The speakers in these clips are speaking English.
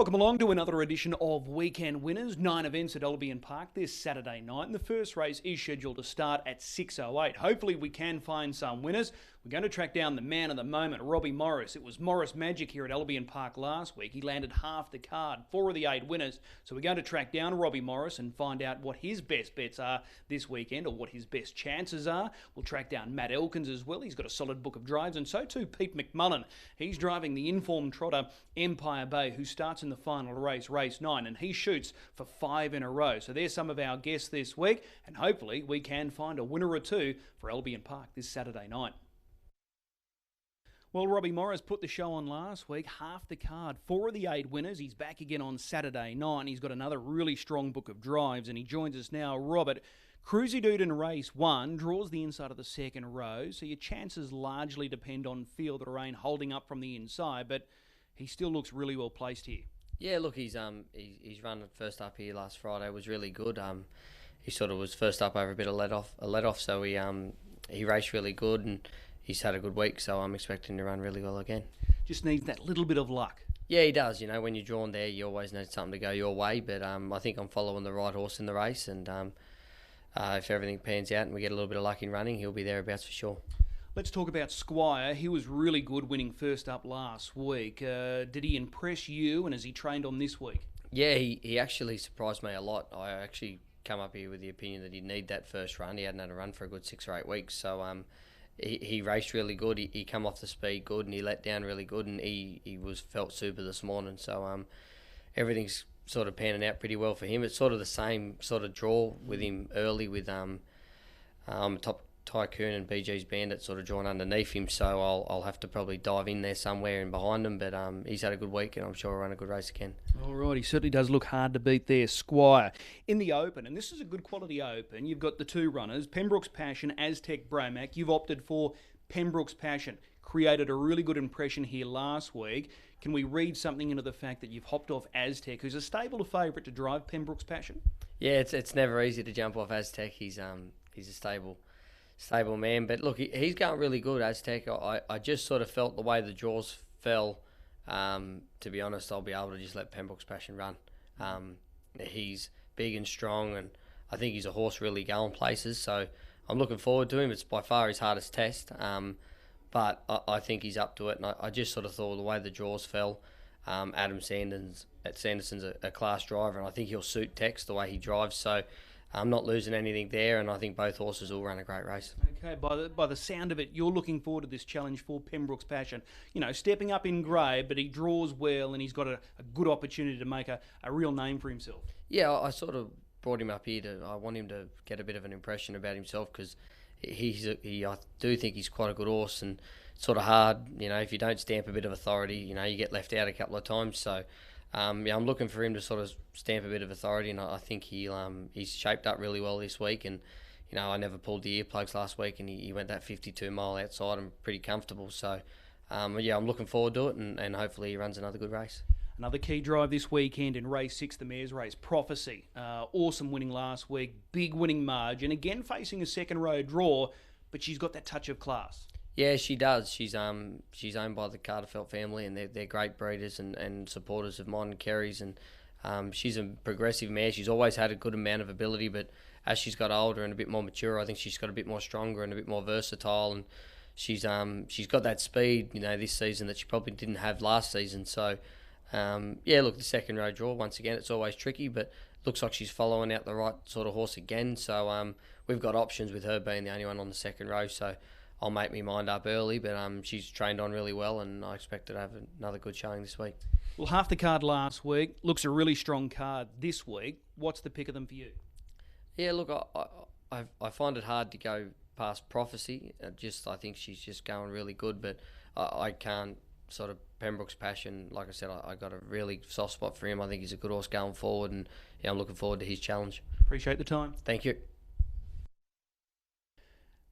Welcome along to another edition of Weekend Winners. 9 events at Albion Park this Saturday night, and the first race is scheduled to start at 6:08. Hopefully we can find some winners. We're going to track down the man of the moment, Robbie Morris. It was Morris Magic here at Albion Park last week. He landed half the card, 4 of the 8 winners. So we're going to track down Robbie Morris and find out what his best bets are this weekend, or what his best chances are. We'll track down Matt Elkins as well. He's got a solid book of drives, and so too Pete McMullen. He's driving the informed trotter Empire Bay, who starts in the final race, race 9, and he shoots for 5 in a row. So there's some of our guests this week, and hopefully we can find a winner or two for Albion Park this Saturday night. Well, Robbie Morris put the show on last week, half the card, 4 of the 8 winners. He's back again on Saturday night. He's got another really strong book of drives, and he joins us now. Robert, Cruisy Dude in race 1 draws the inside of the second row, so your chances largely depend on Feel the Rain holding up from the inside, but he still looks really well placed here. Yeah, look, he's run first up here last Friday. Was really good. He sort of was first up over a bit of let off. So he raced really good, and he's had a good week. So I'm expecting to run really well again. Just needs that little bit of luck. Yeah, he does. You know, when you're drawn there, you always need something to go your way. But I think I'm following the right horse in the race, and if everything pans out and we get a little bit of luck in running, he'll be thereabouts for sure. Let's talk about Squire. He was really good winning first up last week. Did he impress you, and has he trained on this week? Yeah, he actually surprised me a lot. I actually come up here with the opinion that he'd need that first run. He hadn't had a run for a good 6 or 8 weeks. So he raced really good. He come off the speed good, and he let down really good, and he felt super this morning. So everything's sort of panning out pretty well for him. It's sort of the same sort of draw with him early with Top Tycoon and BG's Bandit sort of drawn underneath him, so I'll have to probably dive in there somewhere and behind him, but he's had a good week, and I'm sure he'll run a good race again. All right, he certainly does look hard to beat there, Squire. In the Open, and this is a good quality Open, you've got the 2 runners, Pembroke's Passion, Aztec Bromac. You've opted for Pembroke's Passion. Created a really good impression here last week. Can we read something into the fact that you've hopped off Aztec, who's a stable favourite to drive Pembroke's Passion? Yeah, it's never easy to jump off Aztec. He's a stable man, but look, he's going really good, Aztec. I just sort of felt the way the draws fell. To be honest, I'll be able to just let Pembroke's Passion run. He's big and strong, and I think he's a horse really going places, so I'm looking forward to him. It's by far his hardest test, but I think he's up to it, and I just sort of thought the way the draws fell, Adam Sanderson's a class driver, and I think he'll suit Tex the way he drives, so I'm not losing anything there, and I think both horses will run a great race. Okay, by the sound of it, you're looking forward to this challenge for Pembroke's Passion. You know, stepping up in grade, but he draws well, and he's got a good opportunity to make a real name for himself. Yeah, I sort of brought him up here I want him to get a bit of an impression about himself, because I do think he's quite a good horse, and it's sort of hard, you know, if you don't stamp a bit of authority, you know, you get left out a couple of times, so I'm looking for him to sort of stamp a bit of authority, and I think he's shaped up really well this week. And you know, I never pulled the earplugs last week, and he went that 52 mile outside and pretty comfortable. So I'm looking forward to it, and hopefully he runs another good race. Another key drive this weekend in race 6, the Mares Race, Prophecy. Awesome winning last week, big winning margin. Again facing a second row draw, but she's got that touch of class. Yeah, she does. She's owned by the Carterfelt family, and they're great breeders and supporters of mine and Kerry's, and she's a progressive mare. She's always had a good amount of ability, but as she's got older and a bit more mature, I think she's got a bit more stronger and a bit more versatile, and she's got that speed, you know, this season that she probably didn't have last season. So look, the second row draw, once again, it's always tricky, but looks like she's following out the right sort of horse again. So we've got options with her being the only one on the second row, so I'll make my mind up early, but she's trained on really well, and I expect her to have another good showing this week. Well, half the card last week looks a really strong card this week. What's the pick of them for you? Yeah, look, I find it hard to go past Prophecy. I think she's just going really good, but I can't sort of Pembroke's Passion. Like I said, I got a really soft spot for him. I think he's a good horse going forward, and yeah, I'm looking forward to his challenge. Appreciate the time. Thank you.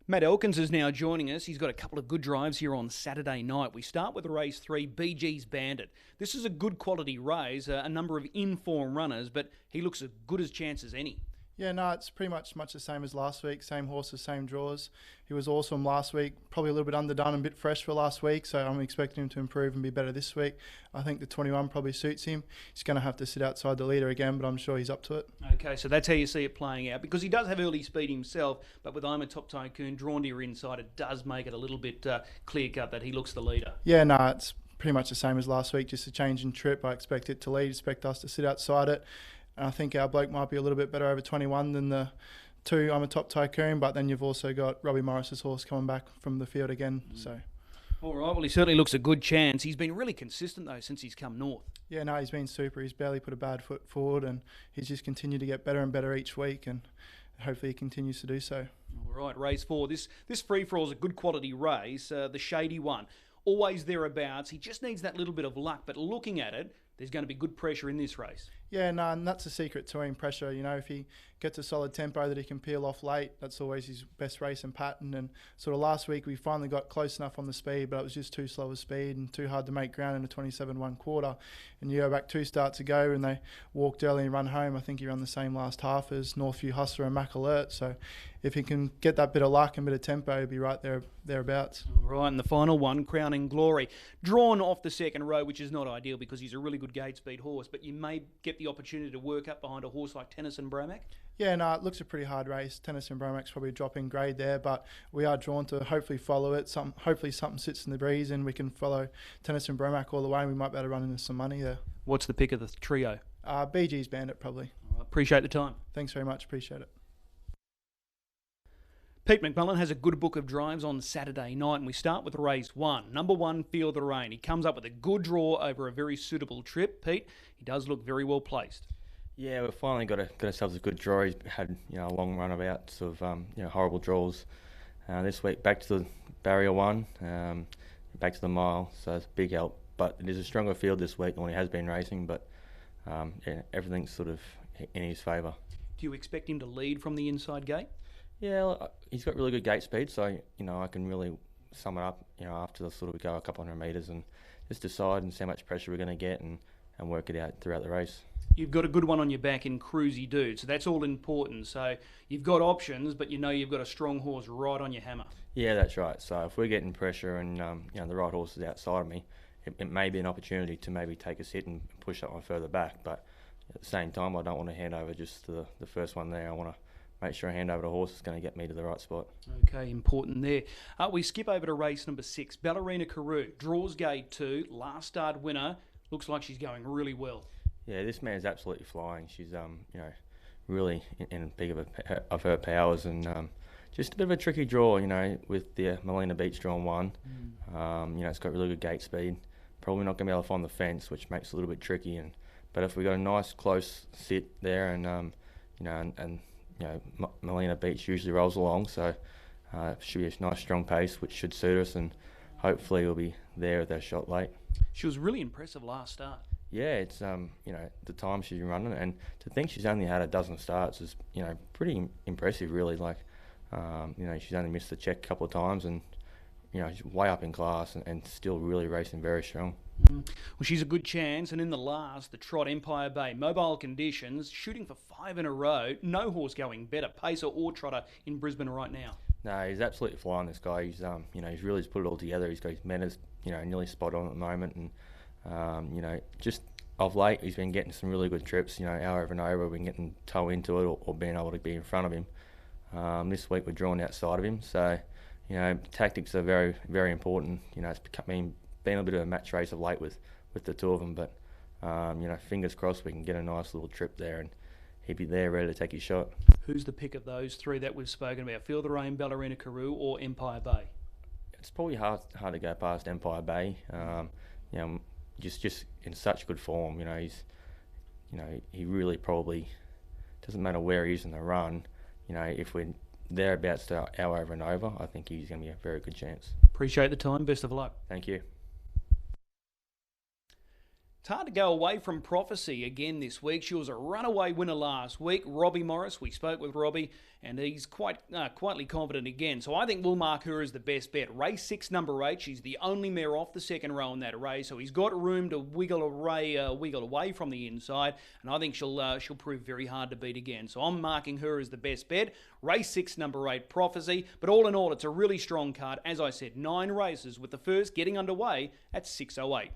Matt Elkins is now joining us. He's got a couple of good drives here on Saturday night. We start with race 3, BG's Bandit. This is a good quality race, a number of in-form runners, but he looks as good as chance as any. Yeah, no, it's pretty much the same as last week. Same horses, same draws. He was awesome last week. Probably a little bit underdone and a bit fresh for last week, so I'm expecting him to improve and be better this week. I think the 21 probably suits him. He's going to have to sit outside the leader again, but I'm sure he's up to it. Okay, so that's how you see it playing out, because he does have early speed himself, but with I'm a Top Tycoon drawn to your inside, it does make it a little bit clear-cut that he looks the leader. Yeah, no, it's pretty much the same as last week, just a change in trip. I expect it to lead, expect us to sit outside it. And I think our bloke might be a little bit better over 21 than the two I'm a Top Tycoon, but then you've also got Robbie Morris's horse coming back from the field again. So, all right, well, he certainly looks a good chance. He's been really consistent, though, since he's come north. Yeah, no, he's been super. He's barely put a bad foot forward, and he's just continued to get better and better each week, and hopefully he continues to do so. All right, race 4. This free-for-all is a good quality race, the Shady One. Always thereabouts. He just needs that little bit of luck, but looking at it, there's going to be good pressure in this race. Yeah, no, and that's the secret to him, pressure. You know, if he gets a solid tempo that he can peel off late, that's always his best race and pattern. And sort of last week we finally got close enough on the speed, but it was just too slow a speed and too hard to make ground in a 27-1 quarter. And you go back 2 starts ago and they walked early and run home. I think he ran the same last half as Northview Hustler and Mac Alert. So if he can get that bit of luck and bit of tempo, he'll be right thereabouts. All right, and the final one, Crowning Glory. Drawn off the second row, which is not ideal because he's a really good gate speed horse, but you may get the opportunity to work up behind a horse like Tennyson Bromac. Yeah, no, it looks a pretty hard race. Tennyson Bromac's probably dropping grade there, but we are drawn to hopefully follow it. Hopefully something sits in the breeze and we can follow Tennyson Bromac all the way and we might be able to run into some money there. What's the pick of the trio? BG's Bandit, probably. All right, appreciate the time. Thanks very much. Appreciate it. Pete McMullen has a good book of drives on Saturday night, and we start with race 1. Number 1, Feel the Rain. He comes up with a good draw over a very suitable trip. Pete, he does look very well placed. Yeah, we've finally got ourselves a good draw. He's had a long runabouts of horrible draws. This week back to the barrier 1, back to the mile, so it's a big help. But it is a stronger field this week than what he has been racing. But everything's sort of in his favour. Do you expect him to lead from the inside gate? Yeah, he's got really good gate speed, so I can really sum it up. After the sort of go a couple hundred metres and just decide and see how much pressure we're going to get and work it out throughout the race. You've got a good one on your back in Cruisy Dude, so that's all important. So you've got options, but you've got a strong horse right on your hammer. Yeah, that's right. So if we're getting pressure and the right horse is outside of me, it may be an opportunity to maybe take a hit and push that one further back. But at the same time, I don't want to hand over just to the first one there. I want to make sure I hand over the horse that's going to get me to the right spot. Okay, important there. We skip over to race number 6, Ballerina Carew. Draws gate 2, last start winner. Looks like she's going really well. Yeah, this man's absolutely flying. She's really in peak of her powers, and just a bit of a tricky draw, with the Molina Beach drawn 1. It's got really good gate speed. Probably not going to be able to find the fence, which makes it a little bit tricky. But if we got a nice close sit there, and Molina Beach usually rolls along, so it should be a nice strong pace, which should suit us, and hopefully we'll be there with our shot late. She was really impressive last start. Yeah, it's the time she's been running, and to think she's only had a dozen starts is pretty impressive, really. She's only missed the check a couple of times, and she's way up in class and still really racing very strong. Well, she's a good chance, and in the last, the trot Empire Bay, mobile conditions, shooting for 5 in a row, no horse going better, pacer or trotter in Brisbane right now. No, he's absolutely flying, this guy. He's he's really put it all together. He's got his manners, nearly spot on at the moment, and just of late he's been getting some really good trips. Hour over and over, we've been getting toe into it or being able to be in front of him. This week we're drawn outside of him, so tactics are very, very important. It's been a bit of a match race of late with the two of them, but fingers crossed we can get a nice little trip there and he'd be there ready to take his shot. Who's the pick of those 3 that we've spoken about? Feel the Rain, Ballerina Carew or Empire Bay? It's probably hard to go past Empire Bay. Just in such good form. He really probably doesn't matter where he is in the run. If we're thereabouts to our over and over, I think he's going to be a very good chance. Appreciate the time. Best of luck. Thank you. It's hard to go away from Prophecy again this week. She was a runaway winner last week. Robbie Morris, we spoke with Robbie, and he's quietly confident again. So I think we'll mark her as the best bet. Race 6, number 8. She's the only mare off the second row in that race, so he's got room to wiggle away from the inside, and I think she'll prove very hard to beat again. So I'm marking her as the best bet. Race 6, number 8, Prophecy. But all in all, it's a really strong card. As I said, 9 races, with the first getting underway at 6:08.